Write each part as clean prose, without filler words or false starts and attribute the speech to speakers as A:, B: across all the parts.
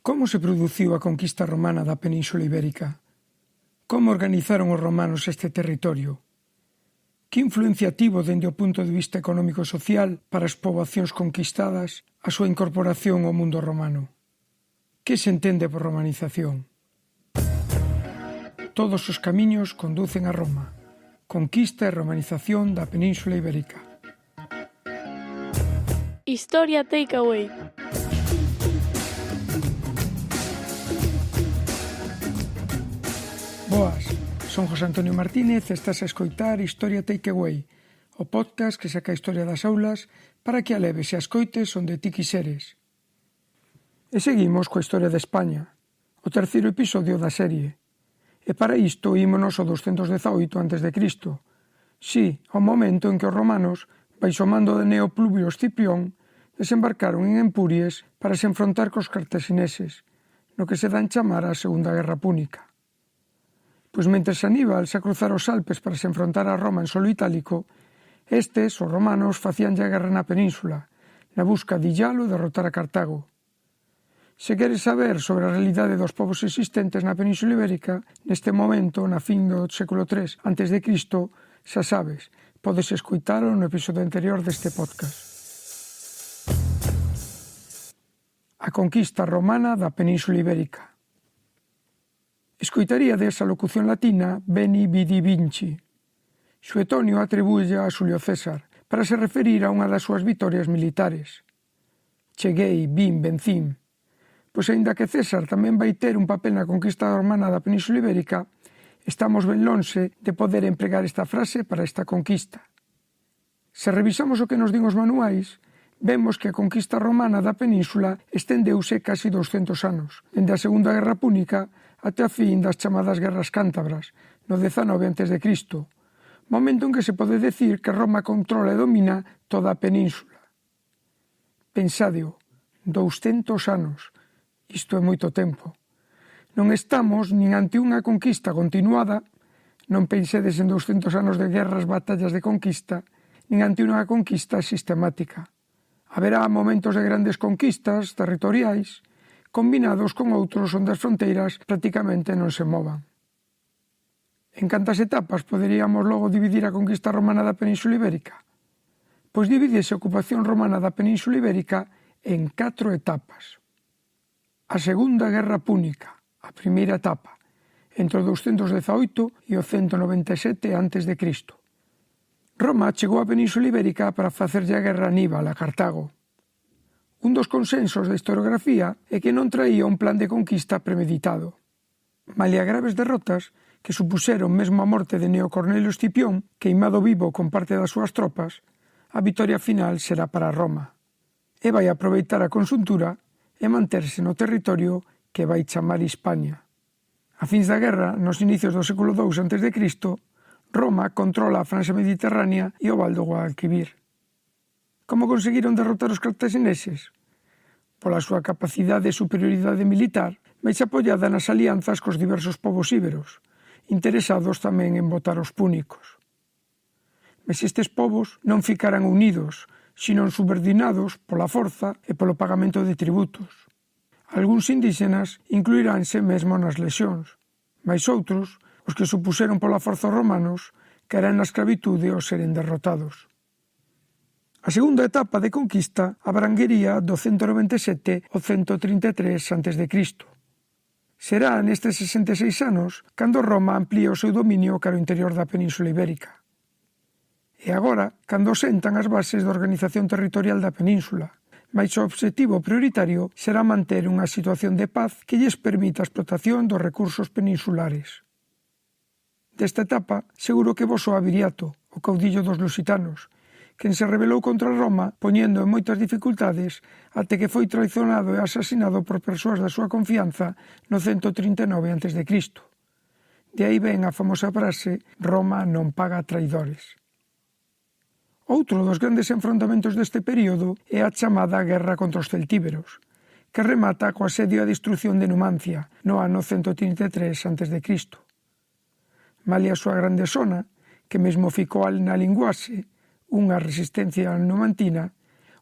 A: Como se produciu a conquista romana da Península Ibérica? Como organizaron os romanos este territorio? Que influencia tivo dende o punto de vista económico e social para as poboacións conquistadas a súa incorporación ao mundo romano? Que se entende por romanización? Todos os camiños conducen a Roma. Conquista e romanización da Península Ibérica.
B: Historia Takeaway.
A: Boas, son José Antonio Martínez e estás a escoitar Historia Takeaway, o podcast que saca a historia das aulas para que a leves e a escoites onde ti quiseres. E seguimos coa historia de España, o terceiro episodio da serie. E para isto ímonos ao 218 a.C., si, ao momento en que os romanos, baixo o mando de Gneo Pluvio Escipión, desembarcaron en Empuries para se enfrontar cos cartaxineses, no que se dan chamar a Segunda Guerra Púnica. Pois mentres Aníbal se cruzara os Alpes para se enfrontar a Roma en solo itálico, estes, os romanos, facíanlle a guerra na península, na busca de illalo e derrotar a Cartago. Se queres saber sobre a realidade dos povos existentes na Península Ibérica, neste momento, na fin do século III a.C., xa sabes, podes escoitalo no episodio anterior deste podcast. A conquista romana da Península Ibérica. Escoitaríades a locución latina Veni Vidi Vinci. Suetonio atribúelle a Xulio César para se referir a unha das súas vitorias militares. Cheguei, vin, vencín. Pois aínda que César tamén vai ter un papel na conquista romana da Península Ibérica, estamos ben lonxe de poder empregar esta frase para esta conquista. Se revisamos o que nos din os manuais, vemos que a conquista romana da península estendeuse casi 200 anos, dende a Segunda Guerra Púnica até a fin das chamadas Guerras Cántabras, no 19 a.C., momento en que se pode decir que Roma controla e domina toda a península. Pensadeo, 200 anos, isto é moito tempo. Non estamos nin ante unha conquista continuada, non pensedes en 200 anos de guerras, batallas de conquista, nin ante unha conquista sistemática. Haberá momentos de grandes conquistas territoriais, combinados con outros onde as fronteiras prácticamente non se movan. En cantas etapas poderíamos logo dividir a conquista romana da Península Ibérica? Pois divídese a ocupación romana da Península Ibérica en 4 etapas. A Segunda Guerra Púnica, a primeira etapa, entre o 218 e o 197 a.C. Roma chegou á Península Ibérica para facerlle a guerra a Aníbal, a Cartago. Un dos consensos da historiografía é que non traía un plan de conquista premeditado. Malia graves derrotas, que supuxeron mesmo a morte de Gneo Cornelio Escipión, queimado vivo con parte das súas tropas, a vitoria final será para Roma. E vai aproveitar a conxuntura e manterse no territorio que vai chamar Hispania. A fins da guerra, nos inicios do século II a.C., Roma controla a franxa mediterránea e o val do Guadalquivir. Como conseguiron derrotar os cartaxineses? Pola súa capacidade e superioridade militar, máis apoiada nas alianzas cos diversos povos íberos, interesados tamén en botar os púnicos. Mas estes povos non ficaran unidos, sino subordinados pola forza e polo pagamento de tributos. Algúns indígenas incluiránse mesmo nas lexións, mais outros, os que supuxeron pola forza romanos, caerán na escravitude ou seren derrotados. A segunda etapa de conquista abranguería do 197 ao 133 a.C. Será nestes 66 anos cando Roma amplía o seu dominio cara ao interior da Península Ibérica. E agora, cando sentan as bases da organización territorial da península, mais o obxectivo prioritario será manter unha situación de paz que lles permita a explotación dos recursos peninsulares. Desta etapa, seguro que vos soa Viriato, o caudillo dos lusitanos, quen se rebelou contra Roma poñendo en moitas dificultades até que foi traicionado e asasinado por persoas da súa confianza no 139 a.C. De aí ven a famosa frase «Roma non paga traidores». Outro dos grandes enfrontamentos deste período é a chamada Guerra contra os celtíberos, que remata coa asedio e a destrucción de Numancia no ano 133 a.C. Malia a súa grande sona, que mesmo ficou na linguaxe, unha resistencia numantina,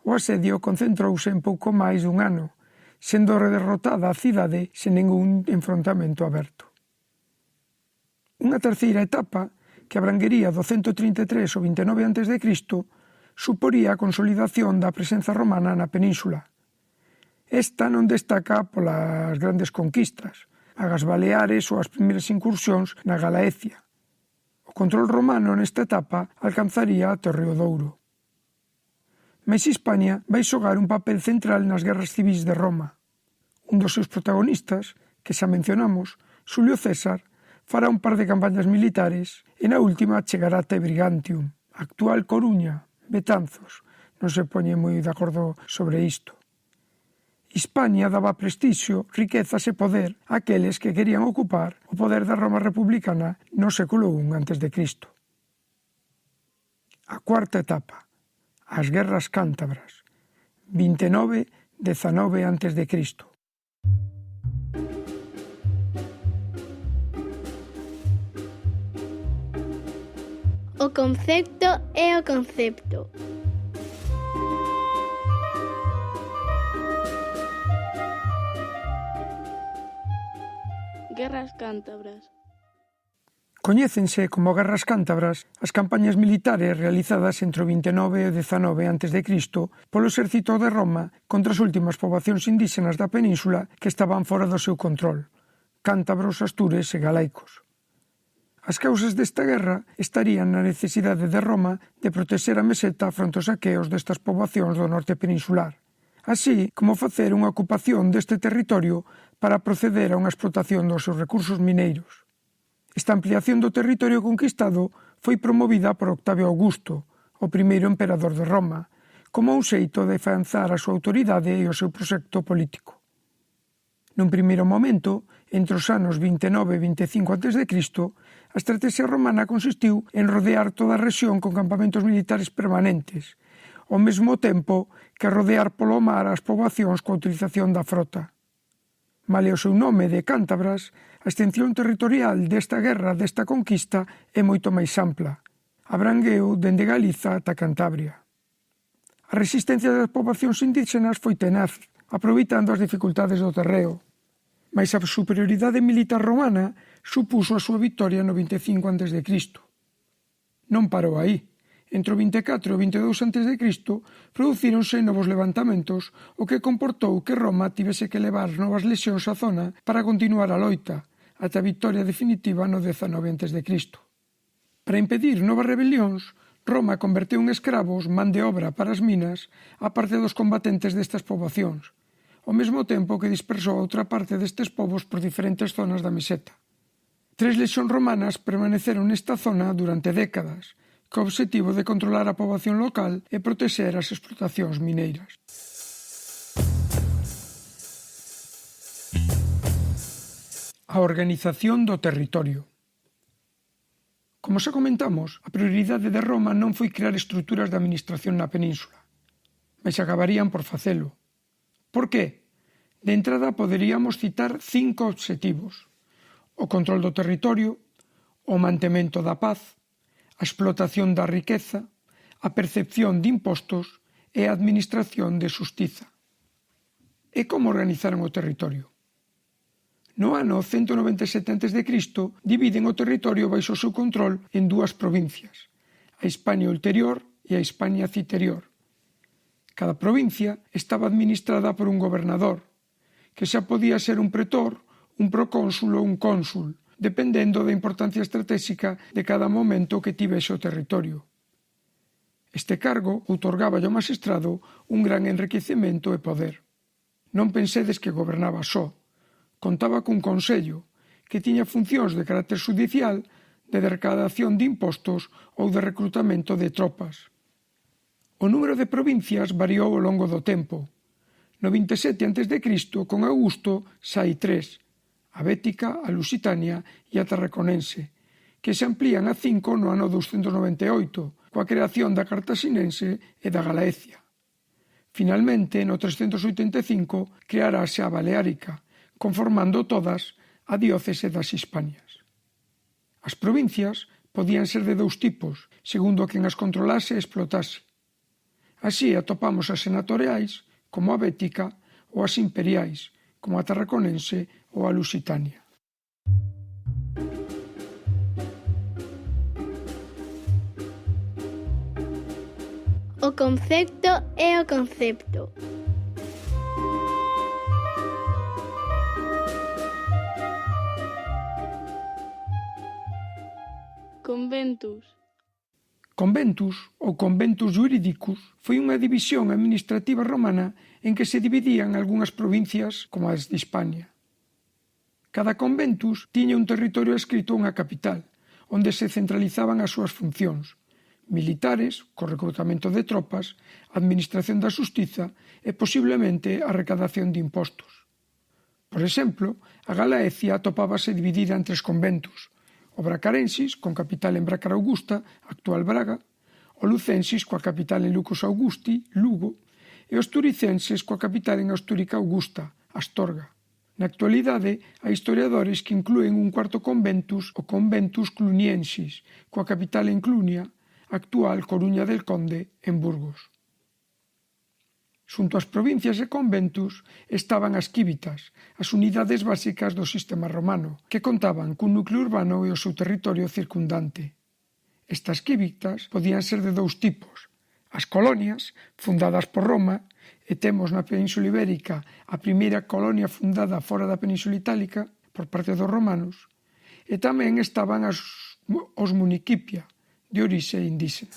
A: o asedio concentrouse en pouco máis dun ano, sendo derrotada a cidade sen ningún enfrontamento aberto. Unha terceira etapa, que abranguería do 133 ao 29 a.C., suporía a consolidación da presenza romana na península. Esta non destaca polas grandes conquistas, as Baleares ou as primeiras incursións na Galaecia. O control romano nesta etapa alcanzaría até o Río Douro. Mais Hispania vai xogar un papel central nas guerras civís de Roma. Un dos seus protagonistas, que xa mencionamos, Xulio César, fará un par de campañas militares e na última chegará até Brigantium, actual Coruña, Betanzos. Non se poñen moi de acordo sobre isto. Hispania daba prestixio, riquezas e poder àqueles que querían ocupar o poder da Roma republicana no século I a.C. A cuarta etapa, as Guerras Cántabras, 29-19 a.C.
B: O concepto é o concepto. Guerras cántabras.
A: Coñécense como Guerras Cántabras as campañas militares realizadas entre o 29 e o 19 a.C. polo exército de Roma contra as últimas poboacións indígenas da península que estaban fora do seu control, cántabros, astures e galaicos. As causas desta guerra estarían na necesidade de Roma de protexer a meseta fronte aos saqueos destas poboacións do norte peninsular, así como facer unha ocupación deste territorio para proceder a unha explotación dos seus recursos mineiros. Esta ampliación do territorio conquistado foi promovida por Octavio Augusto, o primeiro emperador de Roma, como un xeito de afianzar a súa autoridade e o seu proxecto político. Nun primeiro momento, entre os anos 29 e 25 a.C., a estrategia romana consistiu en rodear toda a rexión con campamentos militares permanentes, ao mesmo tempo que rodear polo mar as poboacións coa utilización da frota. Male o seu nome de Cántabras, a extensión territorial desta guerra, desta conquista, é moito máis ampla. Abrangueu dende Galiza ata Cantabria. A resistencia das poboacións indígenas foi tenaz, aproveitando as dificultades do terreo. Mais a superioridade militar romana supuso a súa victoria no 25 a.C. Non parou aí. Entre o 24 e o 22 a.C. producíronse novos levantamentos, o que comportou que Roma tivese que levar novas lexións á zona para continuar a loita, ata a victoria definitiva no 19 a.C. Para impedir novas rebelións, Roma converteu en escravos man de obra para as minas a parte dos combatentes destas poboacións, ao mesmo tempo que dispersou a outra parte destes povos por diferentes zonas da meseta. 3 lexións romanas permaneceron nesta zona durante décadas, co obxectivo de controlar a poboación local e protexer as explotacións mineiras. A organización do territorio. Como xa comentamos, a prioridade de Roma non foi crear estruturas de administración na península, mas acabarían por facelo. Por que? De entrada poderíamos citar 5 obxectivos: o control do territorio, o mantemento da paz, a explotación da riqueza, a percepción de impostos e a administración de xustiza. E como organizaron o territorio? No ano 197 a.C. dividen o territorio baixo o seu control en 2 provincias, a Hispania Ulterior e a Hispania Citerior. Cada provincia estaba administrada por un gobernador, que xa podía ser un pretor, un procónsul ou un cónsul, dependendo da importancia estratégica de cada momento que tivese o territorio. Este cargo outorgaba ao magistrado un gran enriquecemento e poder. Non pensedes que gobernaba só. Contaba cun consello, que tiña funcións de carácter xudicial, de recadación de impostos ou de recrutamento de tropas. O número de provincias variou ao longo do tempo. No 27 a.C., con Augusto, xa hai 3, a Bética, a Lusitania e a Tarraconense, que se amplían a 5 no ano 298, coa creación da Cartaxinense e da Galaecia. Finalmente, no 385, crearase a Baleárica, conformando todas a diócese das Hispanias. As provincias podían ser de 2 tipos, segundo a quen as controlase e explotase. Así atopamos as senatoriais, como a Bética, ou as imperiais, como a tarraconense ou a lusitania.
B: O concepto é o concepto. Conventus.
A: Conventus, ou conventus juridicus, foi unha división administrativa romana en que se dividían algunhas provincias como as de Hispania. Cada conventus tiña un territorio adscrito a unha capital, onde se centralizaban as súas funcións, militares, co recrutamento de tropas, administración da xustiza e posiblemente a recadación de impostos. Por exemplo, a Galaecia atopábase dividida en 3 conventus: o Bracarensis, con capital en Brácara Augusta, actual Braga, o Lucensis, coa capital en Lucus Augusti, Lugo, e os Turicenses, coa capital en Astúrica Augusta, Astorga. Na actualidade, hai historiadores que inclúen un cuarto conventus, o Conventus Cluniensis, coa capital en Clunia, actual Coruña del Conde, en Burgos. Xunto ás provincias e conventus estaban as quíbitas, as unidades básicas do sistema romano, que contaban cun núcleo urbano e o seu territorio circundante. Estas quíbitas podían ser de 2 tipos: as colonias, fundadas por Roma, e temos na Península Ibérica a primeira colonia fundada fora da Península Itálica por parte dos romanos, e tamén estaban os municipia, de orixe indígena.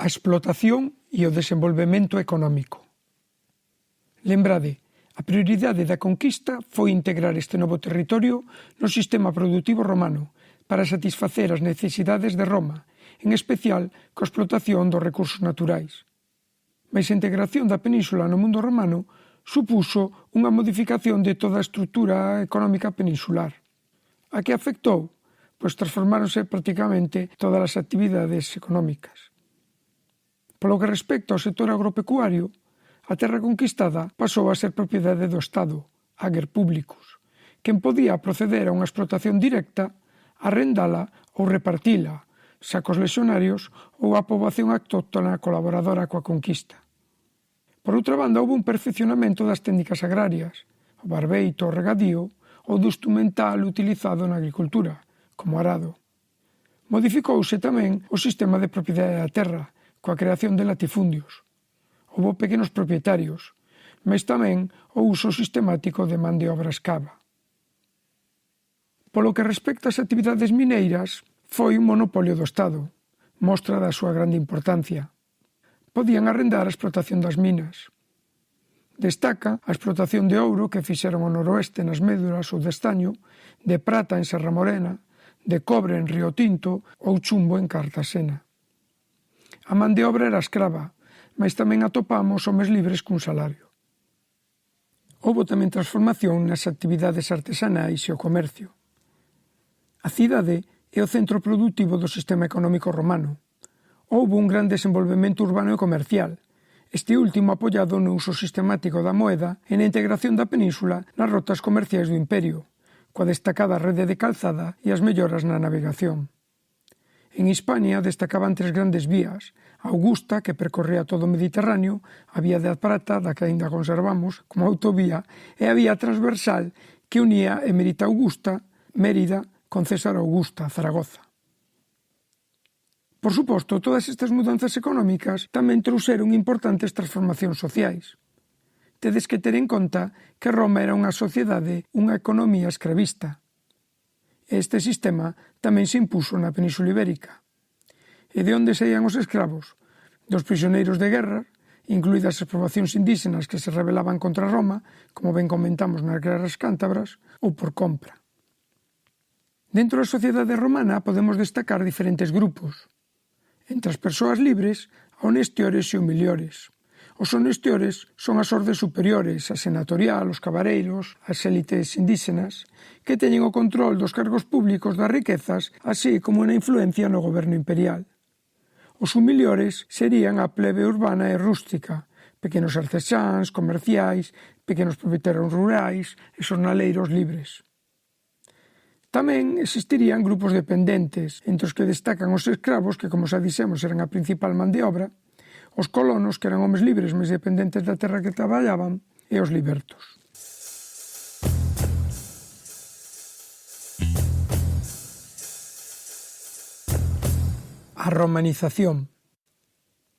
A: A explotación e o desenvolvemento económico. Lembrade, a prioridade da conquista foi integrar este novo territorio no sistema productivo romano para satisfacer as necesidades de Roma, en especial coa explotación dos recursos naturais. Mais a integración da península no mundo romano supuxo unha modificación de toda a estrutura económica peninsular. A que afectou? Pois transformáronse prácticamente todas as actividades económicas. Polo que respecta ao sector agropecuario, a terra conquistada pasou a ser propiedade do Estado, ager publicus, quen podía proceder a unha explotación directa, arrendala ou repartila, xa cos lexionarios ou a poboación autóctona colaboradora coa conquista. Por outra banda, houve un perfeccionamento das técnicas agrarias, o barbeito, o regadío ou do instrumental utilizado na agricultura, como arado. Modificouse tamén o sistema de propiedade da terra, coa creación de latifundios. Houbo pequenos propietarios, mas tamén o uso sistemático de man de obra escrava. Polo que respecta ás actividades mineiras, foi un monopolio do Estado, mostra da súa grande importancia. Podían arrendar a explotación das minas. Destaca a explotación de ouro que fixeron ao noroeste nas Médulas ou de estaño, de prata en Serra Morena, de cobre en Río Tinto ou chumbo en Cartasena. A man de obra era escrava, mas tamén atopamos homes libres cun salario. Houbo tamén transformación nas actividades artesanais e o comercio. A cidade é o centro productivo do sistema económico romano. Houbo un gran desenvolvemento urbano e comercial, este último apoiado no uso sistemático da moeda e na integración da península nas rotas comerciais do imperio, coa destacada rede de calzada e as melloras na navegación. En Hispania destacaban 3 grandes vías: a Augusta, que percorría todo o Mediterráneo, a Vía da Prata, da que aínda conservamos como autovía, e a vía transversal que unía Emérita Augusta, Mérida, con César Augusta, Zaragoza. Por suposto, todas estas mudanzas económicas tamén trouxeron importantes transformacións sociais. Tedes que ter en conta que Roma era unha sociedade, unha economía escravista. Este sistema tamén se impuso na Península Ibérica. E de onde saían os escravos? Dos prisioneiros de guerra, incluídas as poboacións indígenas que se rebelaban contra Roma, como ben comentamos nas guerras cántabras, ou por compra. Dentro da sociedade romana podemos destacar diferentes grupos. Entre as persoas libres, honestiores e humiliores. Os honestiores son as ordes superiores, a senatorial, os cabareiros, as élites indígenas, que teñen o control dos cargos públicos das riquezas, así como unha influencia no goberno imperial. Os humiliores serían a plebe urbana e rústica, pequenos artesáns, comerciais, pequenos propietarios rurais e xornaleiros libres. Tamén existirían grupos dependentes, entre os que destacan os escravos, que, como xa dixemos, eran a principal man de obra, os colonos, que eran homes libres mas dependentes da terra que traballaban, e os libertos. A romanización.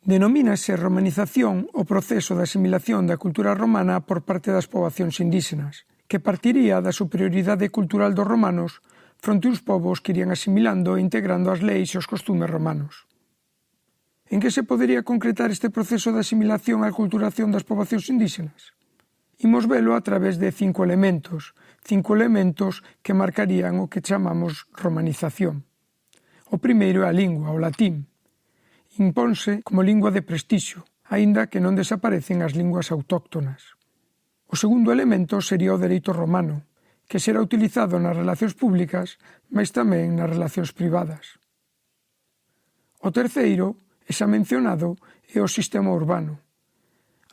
A: Denomínase romanización o proceso de asimilación da cultura romana por parte das poboacións indígenas, que partiría da superioridade cultural dos romanos fronte aos povos que irían asimilando e integrando as leis e os costumes romanos. En que se podería concretar este proceso de asimilación e aculturación das poboacións indígenas? Imos velo a través de cinco elementos que marcarían o que chamamos romanización. O primeiro é a lingua, o latín. Imponse como lingua de prestixio, aínda que non desaparecen as linguas autóctonas. O segundo elemento sería o dereito romano, que será utilizado nas relacións públicas, mas tamén nas relacións privadas. O terceiro, e xa mencionado, é o sistema urbano.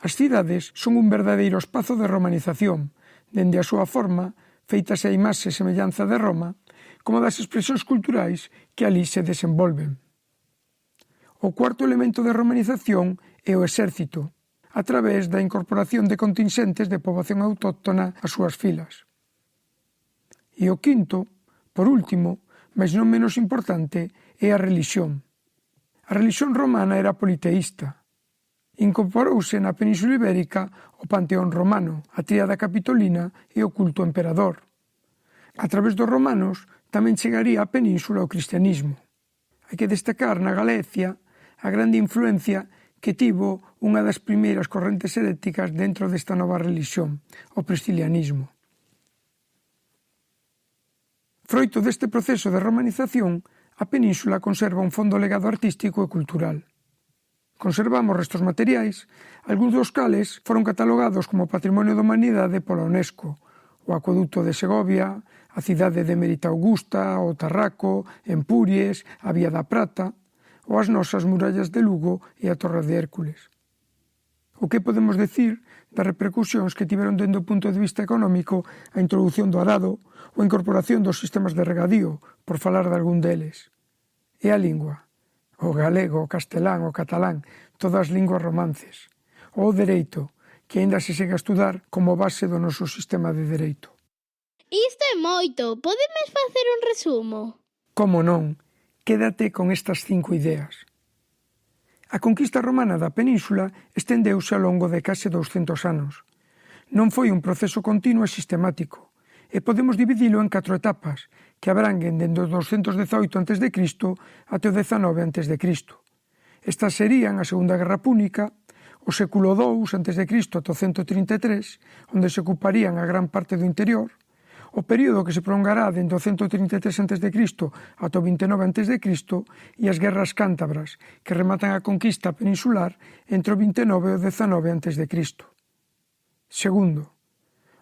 A: As cidades son un verdadeiro espazo de romanización, dende a súa forma, feitas a imaxe e semellanza de Roma, como das expresións culturais que ali se desenvolven. O cuarto elemento de romanización é o exército, a través da incorporación de contingentes de poboación autóctona ás súas filas. E o quinto, por último, mas non menos importante, é a relixión. A relixión romana era politeísta. Incorporouse na Península Ibérica o panteón romano, a tríada capitolina e o culto emperador. A través dos romanos tamén chegaría á península o cristianismo. Hai que destacar na Galicia a grande influencia que tivo unha das primeiras correntes heréticas dentro desta nova relixión, o priscilianismo. Froito deste proceso de romanización, a península conserva un fondo legado artístico e cultural. Conservamos restos materiais, algúns dos cales foron catalogados como Patrimonio da Humanidade pola UNESCO, o Acueduto de Segovia, a cidade de Mérita Augusta, o Tarraco, Empúries, a Vía da Prata, ou as nosas murallas de Lugo e a Torre de Hércules. O que podemos decir das repercusións que tiveron dende o punto de vista económico a introdución do arado ou a incorporación dos sistemas de regadío, por falar de algún deles? E a lingua? O galego, o castelán, o catalán, todas as linguas romances. Ou o dereito, que aínda se segue a estudar como base do noso sistema de dereito.
B: Isto é moito. Podemes facer un resumo?
A: Como non? Quédate con estas 5 ideas. A conquista romana da península estendeuse ao longo de case 200 anos. Non foi un proceso continuo e sistemático, e podemos dividilo en 4 etapas, que abranguen dende o 218 a.C. até o 19 a.C. Estas serían a Segunda Guerra Púnica, o século II a.C. ata o 133, onde se ocuparían a gran parte do interior, o período que se prolongará dende o 133 a.C. ata o 29 a.C. e as guerras cántabras, que rematan a conquista peninsular entre o 29 e o 19 a.C. Segundo,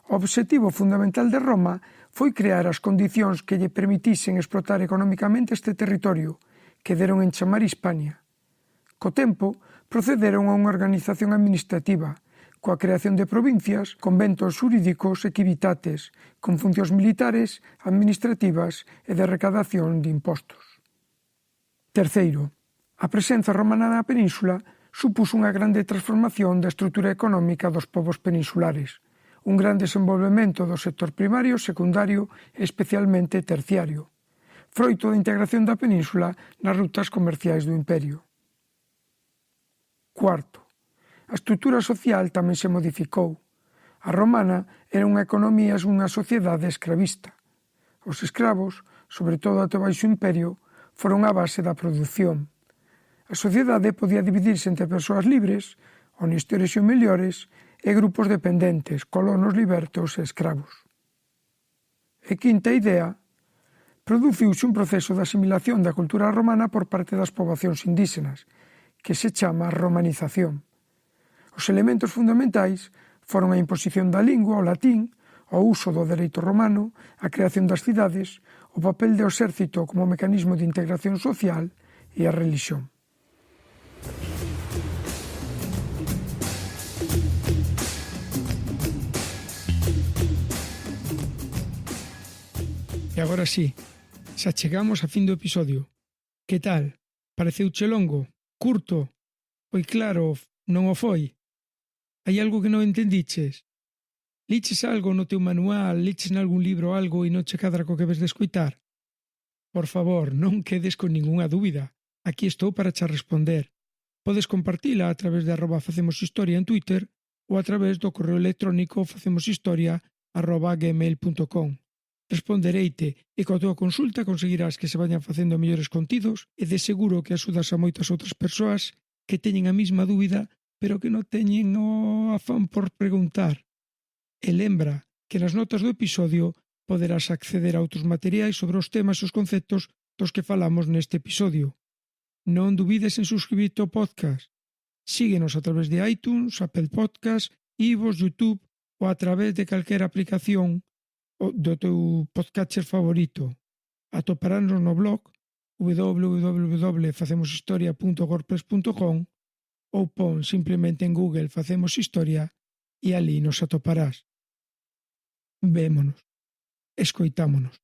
A: o obxectivo fundamental de Roma foi crear as condicións que lle permitisen explotar economicamente este territorio, que deron en chamar Hispania. Co tempo, procederon a unha organización administrativa, coa creación de provincias, conventos xurídicos e quivitates, con funcións militares, administrativas e de recadación de impostos. Terceiro, a presenza romana na península supuxo unha grande transformación da estrutura económica dos povos peninsulares, un gran desenvolvemento do sector primario, secundario e especialmente terciario, froito da integración da península nas rutas comerciais do imperio. Cuarto, a estrutura social tamén se modificou. A romana era unha economía e unha sociedade escravista. Os escravos, sobre todo até o Baixo Imperio, foron a base da produción. A sociedade podía dividirse entre persoas libres, honestores e mellores, e grupos dependentes, colonos libertos e escravos. E quinta idea, produciuse un proceso de asimilación da cultura romana por parte das poboacións indígenas, que se chama romanización. Os elementos fundamentais foron a imposición da lingua, o latín, o uso do dereito romano, a creación das cidades, o papel do exército como mecanismo de integración social e a relixión. E agora sí, xa chegamos a fin do episodio. Que tal? Pareceuche longo? Curto? Foi claro, non o foi? Hai algo que non entendiches? Liches algo no teu manual, liches nalgún libro algo e non che cadra co que ves de escoitar? Por favor, non quedes con ningunha dúbida. Aquí estou para che responder. Podes compartila a través de @facemoshistoria en Twitter ou a través do correo electrónico facemoshistoria@gmail.com. Respondereite e coa túa consulta conseguirás que se vayan facendo mellores contidos e de seguro que axudas a moitas outras persoas que teñen a mesma dúbida pero que non teñen o afán por preguntar. E lembra que nas notas do episodio poderás acceder a outros materiais sobre os temas e os conceptos dos que falamos neste episodio. Non dubides en suscribirte ao podcast. Síguenos a través de iTunes, Apple Podcast, iVoox, YouTube ou a través de calquera aplicación do teu podcatcher favorito. Atoparánnos no blog www.facemoshistoria.wordpress.com ou pon simplemente en Google Facemos Historia e ali nos atoparás. Vémonos. Escoitámonos.